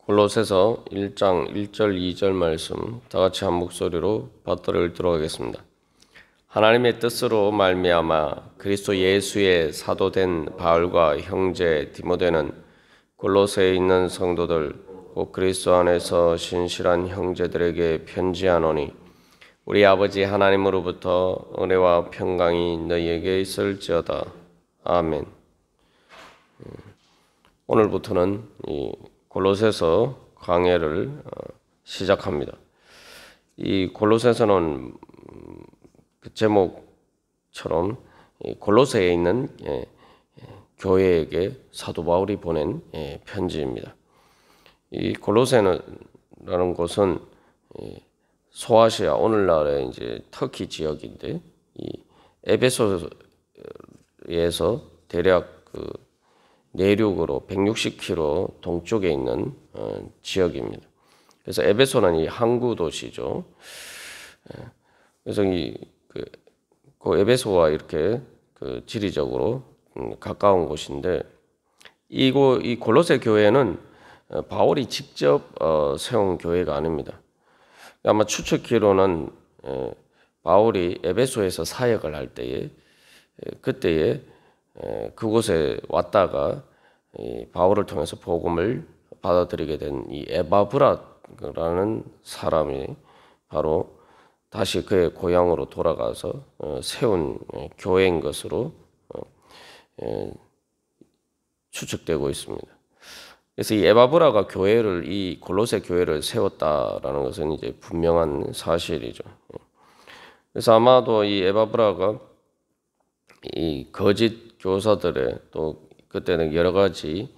골로새서 1장 1절 2절 말씀 다 같이 한 목소리로 받들어 읽도록 하겠습니다. 하나님의 뜻으로 말미암아 그리스도 예수의 사도된 바울과 형제 디모데는 골로새에 있는 성도들 곧 그리스도 안에서 신실한 형제들에게 편지하노니 우리 아버지 하나님으로부터 은혜와 평강이 너희에게 있을지어다. 아멘. 오늘부터는 이 골로새서 강해를 시작합니다. 이 골로새서는 그 제목처럼 골로새에 있는 교회에게 사도 바울이 보낸 편지입니다. 이 골로새라는 곳은 소아시아, 오늘날의 이제 터키 지역인데 이 에베소에서 대략 그 내륙으로 160km 동쪽에 있는 지역입니다. 그래서 에베소는 이 항구 도시죠. 그래서 그 에베소와 이렇게 그 지리적으로 가까운 곳인데 이 골로새 교회는 바울이 직접 세운 교회가 아닙니다. 아마 추측기로는 바울이 에베소에서 사역을 할 때에 그때에 그곳에 왔다가 바울을 통해서 복음을 받아들이게 된 이 에바브라라는 사람이 바로 다시 그의 고향으로 돌아가서 세운 교회인 것으로 추측되고 있습니다. 그래서 이 에바브라가 이 골로새 교회를 세웠다라는 것은 이제 분명한 사실이죠. 그래서 아마도 이 에바브라가 이 거짓 교사들의 또 그때는 여러 가지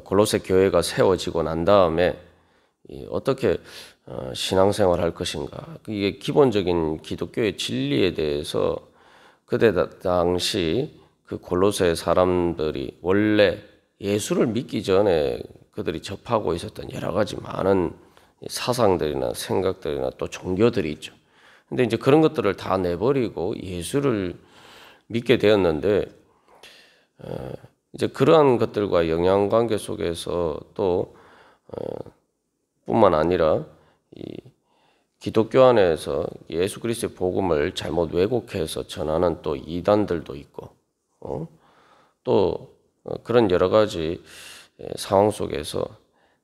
골로새 교회가 세워지고 난 다음에 어떻게 신앙생활 할 것인가, 이게 기본적인 기독교의 진리에 대해서 그때 당시 그 골로새 사람들이 원래 예수를 믿기 전에 그들이 접하고 있었던 여러 가지 많은 사상들이나 생각들이나 또 종교들이 있죠. 근데 이제 그런 것들을 다 내버리고 예수를 믿게 되었는데 이제 그러한 것들과 영향관계 속에서 또 뿐만 아니라 이 기독교 안에서 예수 그리스도의 복음을 잘못 왜곡해서 전하는 또 이단들도 있고 또 그런 여러 가지 상황 속에서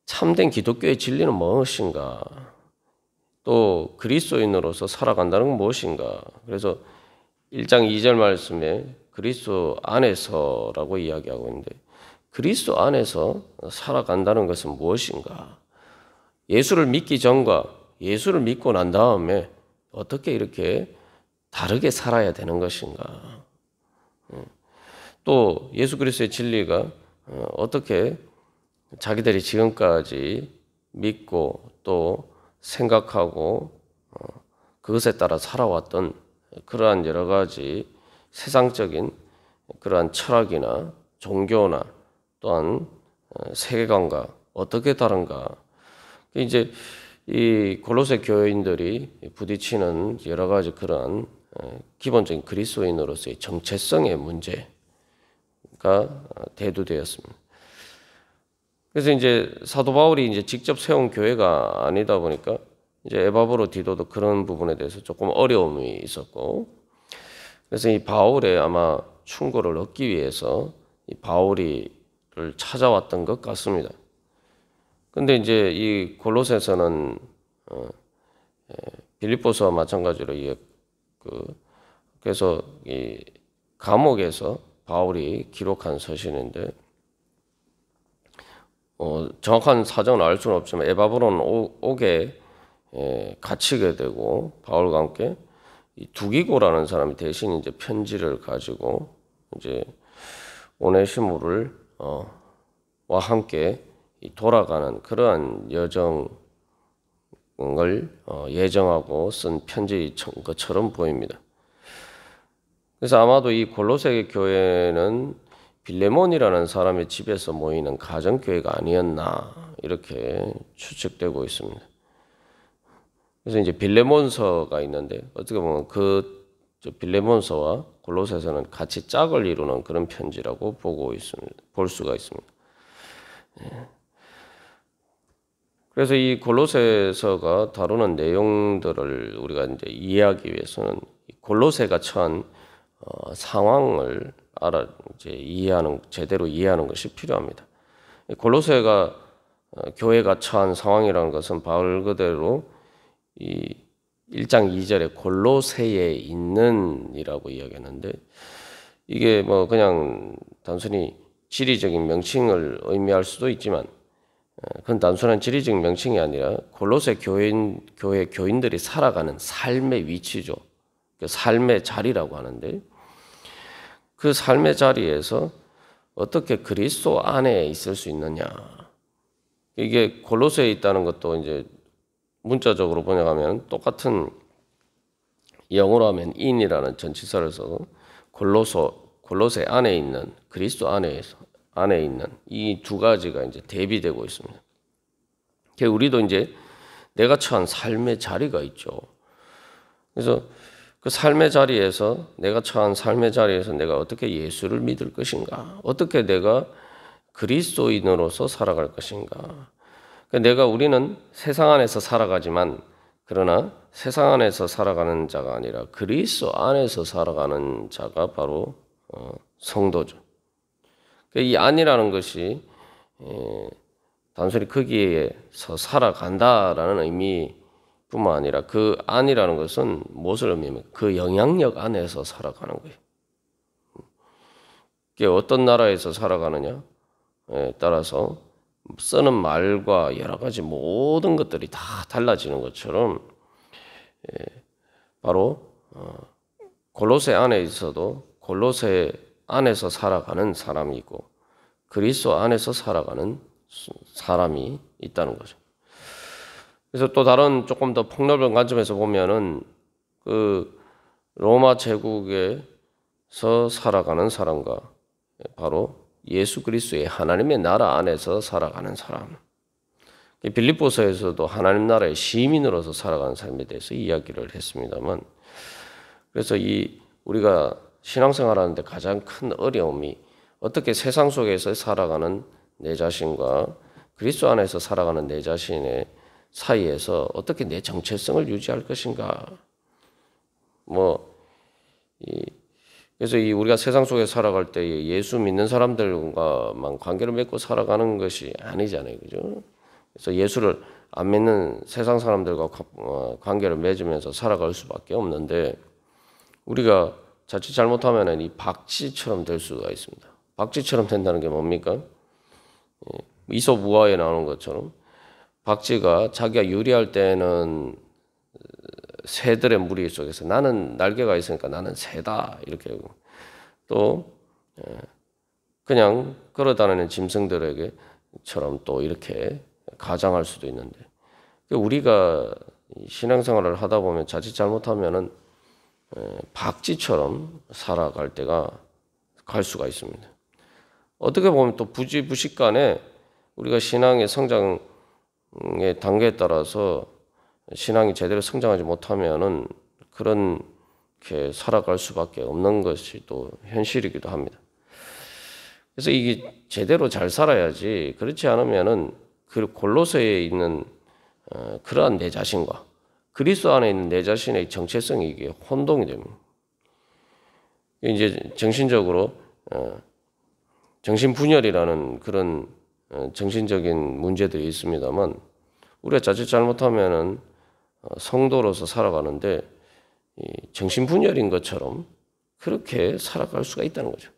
참된 기독교의 진리는 무엇인가, 또 그리스도인으로서 살아간다는 건 무엇인가. 그래서 1장 2절 말씀에 그리스도 안에서라고 이야기하고 있는데 그리스도 안에서 살아간다는 것은 무엇인가? 예수를 믿기 전과 예수를 믿고 난 다음에 어떻게 이렇게 다르게 살아야 되는 것인가? 또 예수 그리스도의 진리가 어떻게 자기들이 지금까지 믿고 또 생각하고 그것에 따라 살아왔던 그러한 여러 가지 세상적인 그러한 철학이나 종교나 또한 세계관과 어떻게 다른가. 이제 이 골로새 교인들이 부딪히는 여러 가지 그러한 기본적인 그리스도인으로서의 정체성의 문제가 대두되었습니다. 그래서 이제 사도 바울이 이제 직접 세운 교회가 아니다 보니까 이제 에바브로 디도도 그런 부분에 대해서 조금 어려움이 있었고, 그래서 이 바울의 아마 충고를 얻기 위해서 이 바울이를 찾아왔던 것 같습니다. 근데 이제 이 골로새서는 빌립보서와 마찬가지로 그래서 이 감옥에서 바울이 기록한 서신인데 정확한 사정을 알 수는 없지만 에바브로는 옥에 갇히게 되고 바울과 함께 이 두기고라는 사람이 대신 이제 편지를 가지고 이제 오네시모를 와 함께 돌아가는 그러한 여정을 예정하고 쓴 편지인 것처럼 보입니다. 그래서 아마도 이 골로새 교회는 빌레몬이라는 사람의 집에서 모이는 가정교회가 아니었나 이렇게 추측되고 있습니다. 그래서 이제 빌레몬서가 있는데 어떻게 보면 그 빌레몬서와 골로새서는 같이 짝을 이루는 그런 편지라고 볼 수가 있습니다. 그래서 이 골로새서가 다루는 내용들을 우리가 이제 이해하기 위해서는 골로새가 처한 상황을 제대로 이해하는 것이 필요합니다. 골로새가 교회가 처한 상황이라는 것은 바울 그대로 이 1장 2절에 골로새에 있는이라고 이야기했는데, 이게 뭐 그냥 단순히 지리적인 명칭을 의미할 수도 있지만, 그건 단순한 지리적인 명칭이 아니라 골로새 교회 교인들이 살아가는 삶의 위치죠. 그 삶의 자리라고 하는데, 그 삶의 자리에서 어떻게 그리스도 안에 있을 수 있느냐. 이게 골로새에 있다는 것도 이제 문자적으로 번역하면 똑같은, 영어로 하면 in이라는 전치사를 써서 골로새 안에 있는, 그리스도 안에 있는 이 두 가지가 이제 대비되고 있습니다. 우리도 이제 내가 처한 삶의 자리가 있죠. 그래서 그 삶의 자리에서, 내가 처한 삶의 자리에서 내가 어떻게 예수를 믿을 것인가, 어떻게 내가 그리스도인으로서 살아갈 것인가. 우리는 세상 안에서 살아가지만, 그러나 세상 안에서 살아가는 자가 아니라 그리스도 안에서 살아가는 자가 바로 성도죠. 이 안이라는 것이 단순히 거기에서 살아간다라는 의미뿐만 아니라, 그 안이라는 것은 무엇을 의미합니까? 그 영향력 안에서 살아가는 거예요. 이게 어떤 나라에서 살아가느냐에 따라서 쓰는 말과 여러 가지 모든 것들이 다 달라지는 것처럼, 바로 골로새 안에 있어도 골로새 안에서 살아가는 사람이 있고 그리스도 안에서 살아가는 사람이 있다는 거죠. 그래서 또 다른 조금 더 폭넓은 관점에서 보면은, 그 로마 제국에서 살아가는 사람과 바로 예수 그리스도의 하나님의 나라 안에서 살아가는 사람, 빌립보서에서도 하나님 나라의 시민으로서 살아가는 삶에 대해서 이야기를 했습니다만, 그래서 우리가 신앙생활하는데 가장 큰 어려움이, 어떻게 세상 속에서 살아가는 내 자신과 그리스도 안에서 살아가는 내 자신의 사이에서 어떻게 내 정체성을 유지할 것인가. 그래서 우리가 세상 속에 살아갈 때 예수 믿는 사람들과만 관계를 맺고 살아가는 것이 아니잖아요, 그죠? 그래서 예수를 안 믿는 세상 사람들과 관계를 맺으면서 살아갈 수밖에 없는데, 우리가 자칫 잘못하면 이 박쥐처럼 될 수가 있습니다. 박쥐처럼 된다는 게 뭡니까? 이솝 우화에 나오는 것처럼, 박쥐가 자기가 유리할 때는 새들의 무리 속에서 나는 날개가 있으니까 나는 새다 이렇게 하고, 또 그냥 걸어다니는 짐승들에게처럼 또 이렇게 가장할 수도 있는데, 우리가 신앙생활을 하다 보면 자칫 잘못하면은 박쥐처럼 살아갈 때가 갈 수가 있습니다. 어떻게 보면 또 부지부식간에 우리가 신앙의 성장의 단계에 따라서 신앙이 제대로 성장하지 못하면은 그렇게 살아갈 수밖에 없는 것이 또 현실이기도 합니다. 그래서 이게 제대로 잘 살아야지, 그렇지 않으면은 그 골로새에 있는 그러한 내 자신과 그리스도 안에 있는 내 자신의 정체성이 이게 혼동이 됩니다. 이제 정신적으로 정신분열이라는 그런 정신적인 문제들이 있습니다만, 우리가 자칫 잘못하면은 성도로서 살아가는데 정신분열인 것처럼 그렇게 살아갈 수가 있다는 거죠.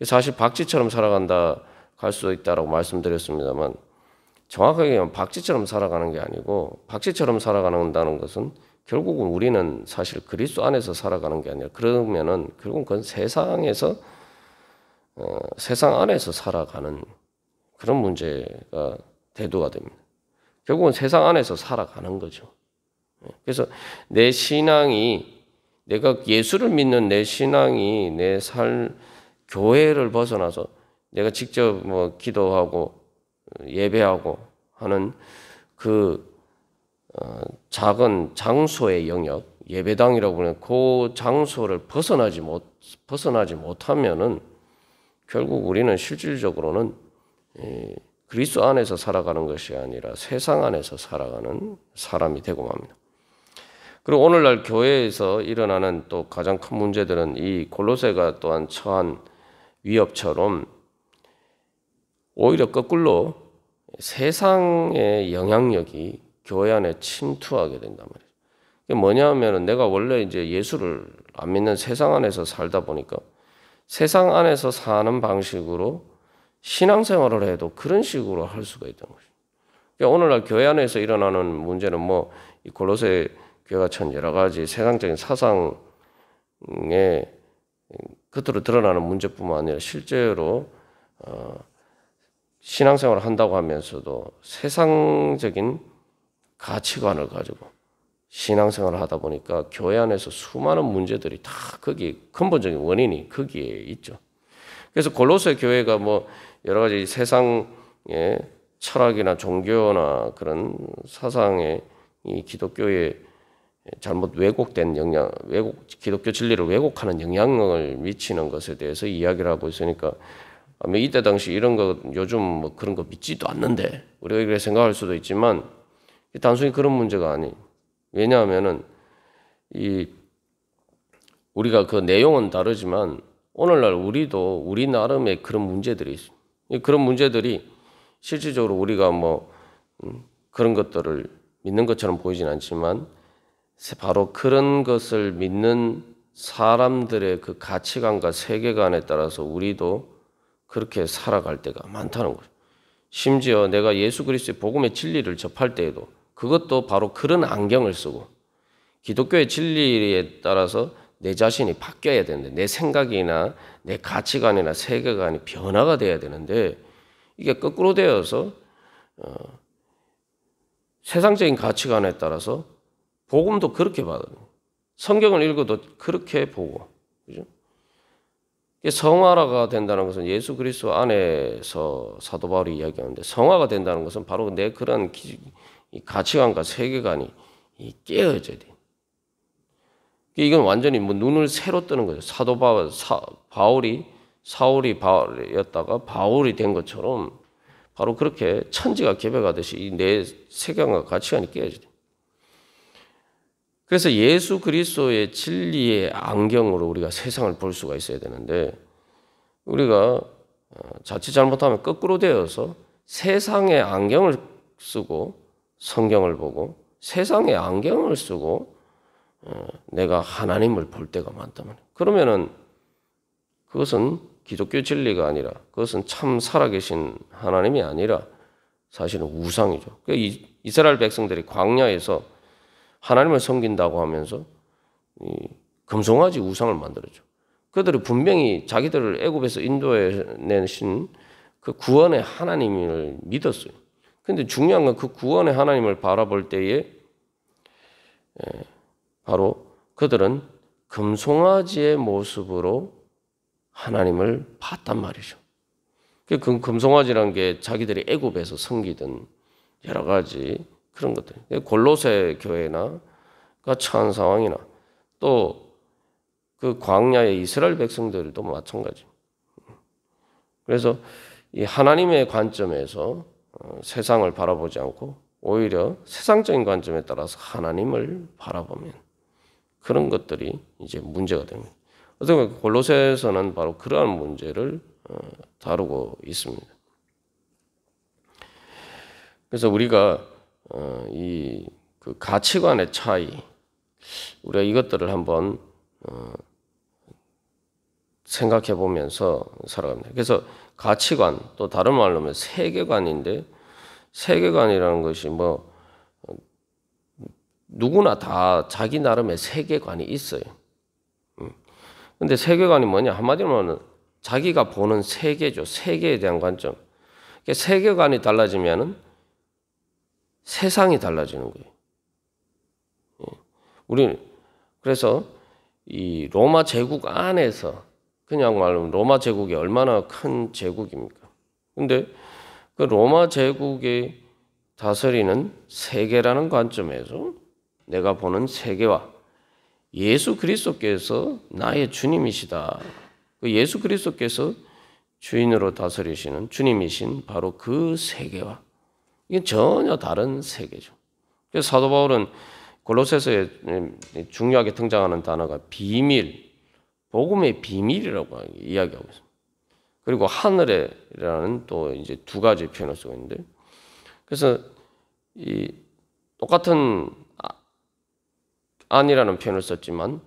사실 박쥐처럼 살아간다 갈 수도 있다라고 말씀드렸습니다만, 정확하게 얘기하면 박쥐처럼 살아가는 게 아니고, 박쥐처럼 살아가는다는 것은 결국은 우리는 사실 그리스도 안에서 살아가는 게 아니라, 그러면은 결국은 그건 세상에서 세상 안에서 살아가는 그런 문제가 대두가 됩니다. 결국은 세상 안에서 살아가는 거죠. 그래서 내 신앙이, 내가 예수를 믿는 내 신앙이 내 교회를 벗어나서 내가 직접 기도하고 예배하고 하는 그 작은 장소의 영역, 예배당이라고 하는 그 장소를 벗어나지 못하면은 결국 우리는 실질적으로는 그리스도 안에서 살아가는 것이 아니라 세상 안에서 살아가는 사람이 되고 맙니다. 그리고 오늘날 교회에서 일어나는 또 가장 큰 문제들은 이 골로새가 또한 처한 위협처럼 오히려 거꾸로 세상의 영향력이 교회 안에 침투하게 된단 말이에요. 이게 뭐냐 하면은 내가 원래 이제 예수를 안 믿는 세상 안에서 살다 보니까 세상 안에서 사는 방식으로 신앙생활을 해도 그런 식으로 할 수가 있다는 거죠. 그러니까 오늘날 교회 안에서 일어나는 문제는 뭐 이 골로새 교회가 천 여러 가지 세상적인 사상에 겉으로 드러나는 문제뿐만 아니라 실제로 신앙생활을 한다고 하면서도 세상적인 가치관을 가지고 신앙생활을 하다 보니까 교회 안에서 수많은 문제들이 다 거기 근본적인 원인이 거기에 있죠. 그래서 골로새 교회가 뭐 여러 가지 세상의 철학이나 종교나 그런 사상에 이 기독교의 잘못 왜곡된 기독교 진리를 왜곡하는 영향을 미치는 것에 대해서 이야기를 하고 있으니까 이때 당시 이런 거 요즘 뭐 그런 거 믿지도 않는데 우리가 이렇게 생각할 수도 있지만 단순히 그런 문제가 아니. 왜냐하면은 우리가 그 내용은 다르지만 오늘날 우리도 우리 나름의 그런 문제들이 있어요. 그런 문제들이 실질적으로 우리가 뭐 그런 것들을 믿는 것처럼 보이진 않지만 바로 그런 것을 믿는 사람들의 그 가치관과 세계관에 따라서 우리도 그렇게 살아갈 때가 많다는 거죠. 심지어 내가 예수 그리스도의 복음의 진리를 접할 때에도 그것도 바로 그런 안경을 쓰고 기독교의 진리에 따라서 내 자신이 바뀌어야 되는데 내 생각이나 내 가치관이나 세계관이 변화가 돼야 되는데 이게 거꾸로 되어서 세상적인 가치관에 따라서 복음도 그렇게 받아요. 성경을 읽어도 그렇게 보고, 그죠? 성화가 된다는 것은 예수 그리스도 안에서 사도 바울이 이야기하는데 성화가 된다는 것은 바로 내 그런 가치관과 세계관이 깨어져야 돼. 이건 완전히 뭐 눈을 새로 뜨는 거죠. 사도 바울이 사울이 바울이었다가 바울이 된 것처럼 바로 그렇게 천지가 개벽하듯이 내 세계관과 가치관이 깨어져야 돼. 그래서 예수 그리스도의 진리의 안경으로 우리가 세상을 볼 수가 있어야 되는데 우리가 자칫 잘못하면 거꾸로 되어서 세상의 안경을 쓰고 성경을 보고 세상의 안경을 쓰고 내가 하나님을 볼 때가 많단 말이에요. 그러면은 그것은 기독교 진리가 아니라 그것은 참 살아계신 하나님이 아니라 사실은 우상이죠. 이스라엘 백성들이 광야에서 하나님을 섬긴다고 하면서 금송아지 우상을 만들었죠. 그들이 분명히 자기들을 애굽에서 인도해내신 그 구원의 하나님을 믿었어요. 그런데 중요한 건 그 구원의 하나님을 바라볼 때에 바로 그들은 금송아지의 모습으로 하나님을 봤단 말이죠. 그 금송아지라는 게 자기들이 애굽에서 섬기던 여러 가지 그런 것들. 골로새 교회나 처한 상황이나 또 그 광야의 이스라엘 백성들도 마찬가지. 그래서 이 하나님의 관점에서 세상을 바라보지 않고 오히려 세상적인 관점에 따라서 하나님을 바라보면 그런 것들이 이제 문제가 됩니다. 어떻게 보면 골로새에서는 바로 그러한 문제를 다루고 있습니다. 그래서 우리가 그 가치관의 차이, 우리가 이것들을 한번 생각해 보면서 살아갑니다. 그래서 가치관, 또 다른 말로 하면 세계관인데 세계관이라는 것이 뭐 누구나 다 자기 나름의 세계관이 있어요. 근데 세계관이 뭐냐? 한마디로 말하면 자기가 보는 세계죠. 세계에 대한 관점. 세계관이 달라지면은 세상이 달라지는 거예요. 우리는 그래서 이 로마 제국 안에서 그냥 말하면 로마 제국이 얼마나 큰 제국입니까? 근데 그 로마 제국의 다스리는 세계라는 관점에서 내가 보는 세계와 예수 그리스도께서 나의 주님이시다. 그 예수 그리스도께서 주인으로 다스리시는 주님이신 바로 그 세계와 이게 전혀 다른 세계죠. 그래서 사도 바울은 골로새서에 중요하게 등장하는 단어가 비밀, 복음의 비밀이라고 이야기하고 있습니다. 그리고 하늘에라는 또 이제 두 가지 표현을 쓰고 있는데, 그래서 이 똑같은 안이라는 표현을 썼지만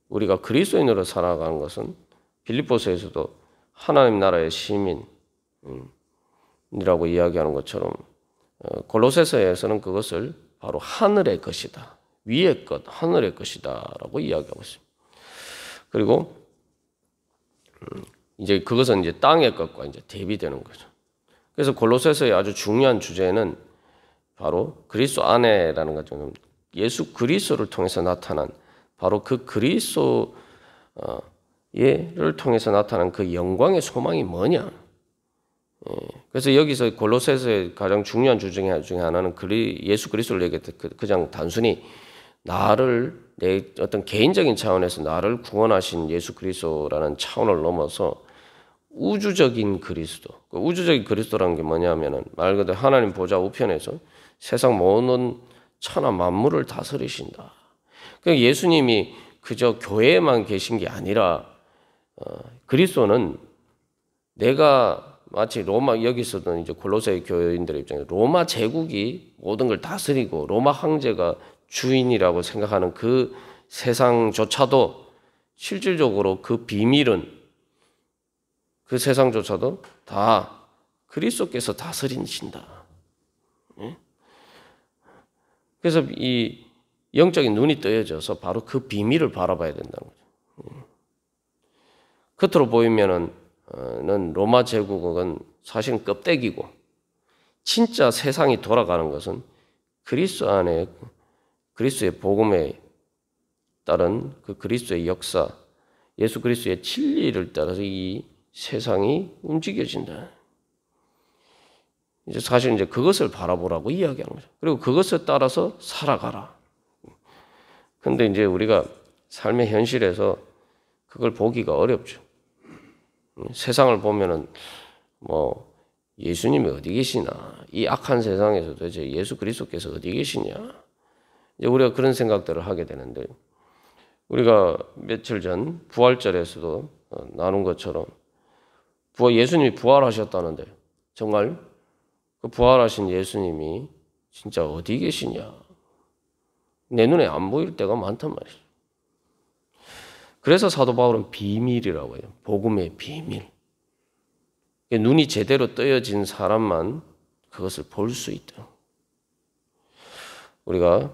우리가 그리스도인으로 살아가는 것은 빌립보서에서도 하나님 나라의 시민이라고 이야기하는 것처럼 골로새서에서는 그것을 바로 하늘의 것이다, 위의 것, 하늘의 것이다라고 이야기하고 있습니다. 그리고 이제 그것은 이제 땅의 것과 이제 대비되는 거죠. 그래서 골로새서의 아주 중요한 주제는 바로 그리스도 안에라는 거죠. 예수 그리스도를 통해서 나타난 바로 그 그리스도를 통해서 나타난 그 영광의 소망이 뭐냐. 그래서 여기서 골로새서의 가장 중요한 주제 중에 하나는 예수 그리스도를 얘기했을 때 그냥 단순히 나를 내 어떤 개인적인 차원에서 나를 구원하신 예수 그리스도라는 차원을 넘어서 우주적인 그리스도. 우주적인 그리스도라는 게 뭐냐면은 말 그대로 하나님 보좌 우편에서 세상 모든 천하 만물을 다스리신다. 그러니까 예수님이 그저 교회에만 계신 게 아니라 그리스도는 내가 마치 로마, 여기서도 이제 골로새 교인들의 입장에서 로마 제국이 모든 걸 다스리고 로마 황제가 주인이라고 생각하는 그 세상조차도 실질적으로 그 비밀은 그 세상조차도 다 그리스도께서 다스리신다. 그래서 이 영적인 눈이 뜨여져서 바로 그 비밀을 바라봐야 된다는 거죠. 겉으로 보이면은 로마 제국은 사실은 껍데기고 진짜 세상이 돌아가는 것은 그리스도 안에 그리스도의 복음에 따른 그 그리스도의 역사, 예수 그리스도의 진리를 따라서 이 세상이 움직여진다. 이제 사실 이제 그것을 바라보라고 이야기하는 거죠. 그리고 그것에 따라서 살아가라. 근데 이제 우리가 삶의 현실에서 그걸 보기가 어렵죠. 세상을 보면은 뭐 예수님이 어디 계시나, 이 악한 세상에서 도대체 예수 그리스도께서 어디 계시냐, 이제 우리가 그런 생각들을 하게 되는데, 우리가 며칠 전 부활절에서도 나눈 것처럼 예수님이 부활하셨다는데 정말 그 부활하신 예수님이 진짜 어디 계시냐, 내 눈에 안 보일 때가 많단 말이죠. 그래서 사도 바울은 비밀이라고 해요. 복음의 비밀. 눈이 제대로 뜨여진 사람만 그것을 볼 수 있다. 우리가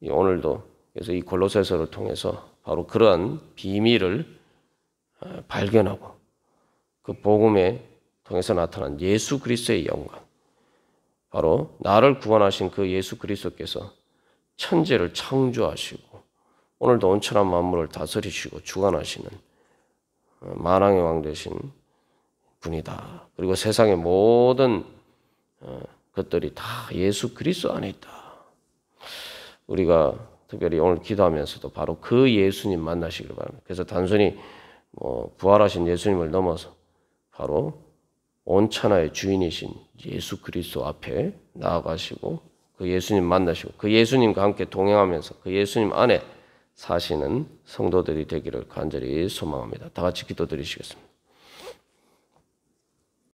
오늘도 그래서 이 골로새서를 통해서 바로 그러한 비밀을 발견하고 그 복음에 통해서 나타난 예수 그리스도의 영광, 바로 나를 구원하신 그 예수 그리스도께서 천지를 창조하시고 오늘도 온천한 만물을 다스리시고 주관하시는 만왕의 왕 되신 분이다. 그리고 세상의 모든 것들이 다 예수 그리스도 안에 있다. 우리가 특별히 오늘 기도하면서도 바로 그 예수님 만나시길 바랍니다. 그래서 단순히 부활하신 예수님을 넘어서 바로 온 천하의 주인이신 예수 그리스도 앞에 나아가시고 그 예수님 만나시고 그 예수님과 함께 동행하면서 그 예수님 안에 사시는 성도들이 되기를 간절히 소망합니다. 다 같이 기도드리시겠습니다.